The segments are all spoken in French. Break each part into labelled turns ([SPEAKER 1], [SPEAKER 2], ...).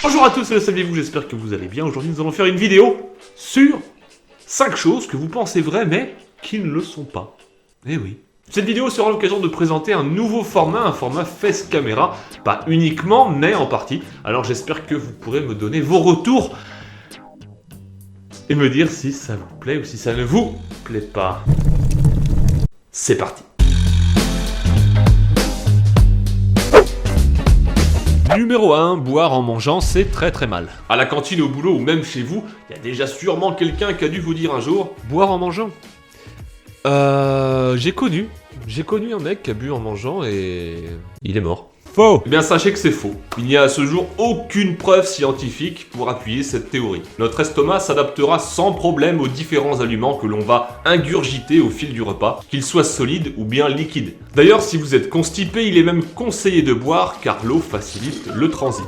[SPEAKER 1] Bonjour à tous, salut-vous, j'espère que vous allez bien. Aujourd'hui nous allons faire une vidéo sur 5 choses que vous pensez vraies mais qui ne le sont pas. Eh oui. Cette vidéo sera l'occasion de présenter un nouveau format, un format face caméra, pas uniquement mais en partie. Alors j'espère que vous pourrez me donner vos retours et me dire si ça vous plaît ou si ça ne vous plaît pas. C'est parti. Numéro 1, boire en mangeant, c'est très mal. À la cantine, au boulot ou même chez vous, il y a déjà sûrement quelqu'un qui a dû vous dire un jour « Boire en mangeant ?» J'ai connu un mec qui a bu en mangeant et il est mort. Faux! Eh bien sachez que c'est faux. Il n'y a à ce jour aucune preuve scientifique pour appuyer cette théorie. Notre estomac s'adaptera sans problème aux différents aliments que l'on va ingurgiter au fil du repas, qu'ils soient solides ou bien liquides. D'ailleurs, si vous êtes constipé, il est même conseillé de boire car l'eau facilite le transit.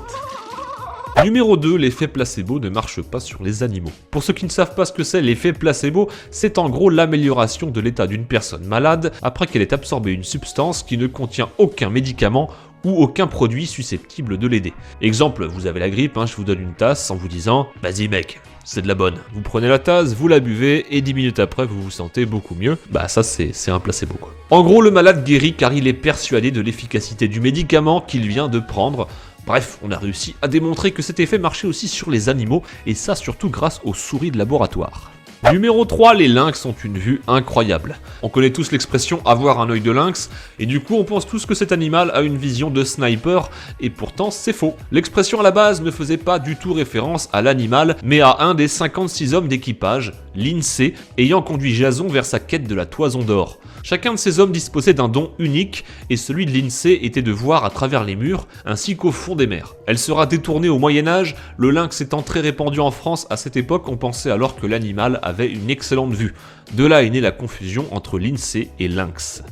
[SPEAKER 1] Numéro 2, l'effet placebo ne marche pas sur les animaux. Pour ceux qui ne savent pas ce que c'est, l'effet placebo, c'est en gros l'amélioration de l'état d'une personne malade après qu'elle ait absorbé une substance qui ne contient aucun médicament ou aucun produit susceptible de l'aider. Exemple, vous avez la grippe, je vous donne une tasse en vous disant « Vas-y mec, c'est de la bonne ». Vous prenez la tasse, vous la buvez et 10 minutes après vous vous sentez beaucoup mieux. Bah ça c'est un placebo quoi. En gros, le malade guérit car il est persuadé de l'efficacité du médicament qu'il vient de prendre. Bref, on a réussi à démontrer que cet effet marchait aussi sur les animaux, et ça surtout grâce aux souris de laboratoire. Numéro 3, les lynx ont une vue incroyable. On connaît tous l'expression « avoir un œil de lynx », et du coup on pense tous que cet animal a une vision de sniper, et pourtant c'est faux. L'expression à la base ne faisait pas du tout référence à l'animal, mais à un des 56 hommes d'équipage, l'INSEE, ayant conduit Jason vers sa quête de la toison d'or. Chacun de ces hommes disposait d'un don unique, et celui de l'INSEE était de voir à travers les murs, ainsi qu'au fond des mers. Elle sera détournée au Moyen-Âge, le lynx étant très répandu en France à cette époque, on pensait alors que l'animal avait une excellente vue. De là est née la confusion entre l'INSEE et lynx.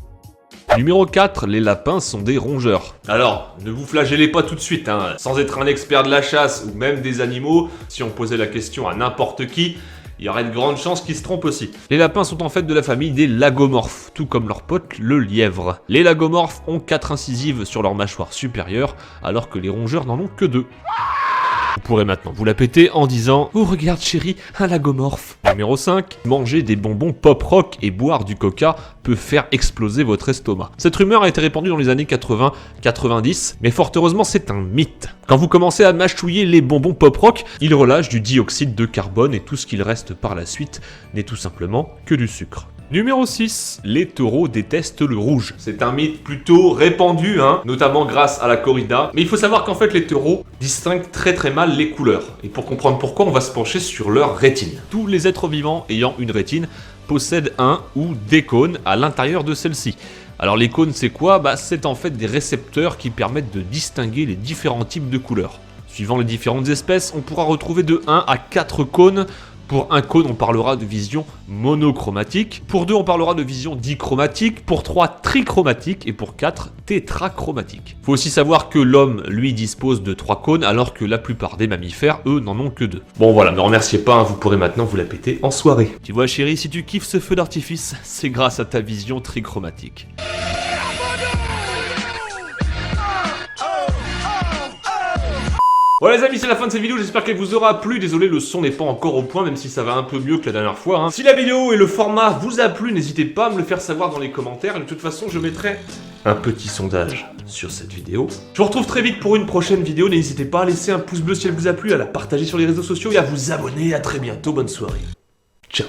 [SPEAKER 1] Numéro 4, les lapins sont des rongeurs. Alors, ne vous flagellez pas tout de suite, sans être un expert de la chasse ou même des animaux, si on posait la question à n'importe qui, il y aurait de grandes chances qu'ils se trompent aussi. Les lapins sont en fait de la famille des lagomorphes, tout comme leur pote le lièvre. Les lagomorphes ont 4 incisives sur leur mâchoire supérieure, alors que les rongeurs n'en ont que 2. Vous pourrez maintenant vous la péter en disant « Oh regarde chérie, un lagomorphe !» Numéro 5, manger des bonbons pop-rock et boire du coca peut faire exploser votre estomac. Cette rumeur a été répandue dans les années 80-90, mais fort heureusement c'est un mythe. Quand vous commencez à mâchouiller les bonbons pop-rock, ils relâchent du dioxyde de carbone et tout ce qu'il reste par la suite n'est tout simplement que du sucre. Numéro 6, les taureaux détestent le rouge. C'est un mythe plutôt répandu, notamment grâce à la corrida. Mais il faut savoir qu'en fait les taureaux distinguent très mal les couleurs. Et pour comprendre pourquoi, on va se pencher sur leur rétine. Tous les êtres vivants ayant une rétine possèdent un ou des cônes à l'intérieur de celle-ci. Alors les cônes c'est quoi ? C'est en fait des récepteurs qui permettent de distinguer les différents types de couleurs. Suivant les différentes espèces, on pourra retrouver de 1 à 4 cônes. Pour un cône, on parlera de vision monochromatique. Pour 2, on parlera de vision dichromatique. Pour 3, trichromatique. Et pour 4, tétrachromatique. Faut aussi savoir que l'homme, lui, dispose de 3 cônes, alors que la plupart des mammifères, eux, n'en ont que 2. Bon voilà, ne remerciez pas, vous pourrez maintenant vous la péter en soirée. Tu vois chérie, si tu kiffes ce feu d'artifice, c'est grâce à ta vision trichromatique. Voilà les amis, c'est la fin de cette vidéo, j'espère qu'elle vous aura plu. Désolé, le son n'est pas encore au point, même si ça va un peu mieux que la dernière fois. Si la vidéo et le format vous a plu, n'hésitez pas à me le faire savoir dans les commentaires. Et de toute façon, je mettrai un petit sondage sur cette vidéo. Je vous retrouve très vite pour une prochaine vidéo. N'hésitez pas à laisser un pouce bleu si elle vous a plu, à la partager sur les réseaux sociaux et à vous abonner. À très bientôt, bonne soirée. Ciao.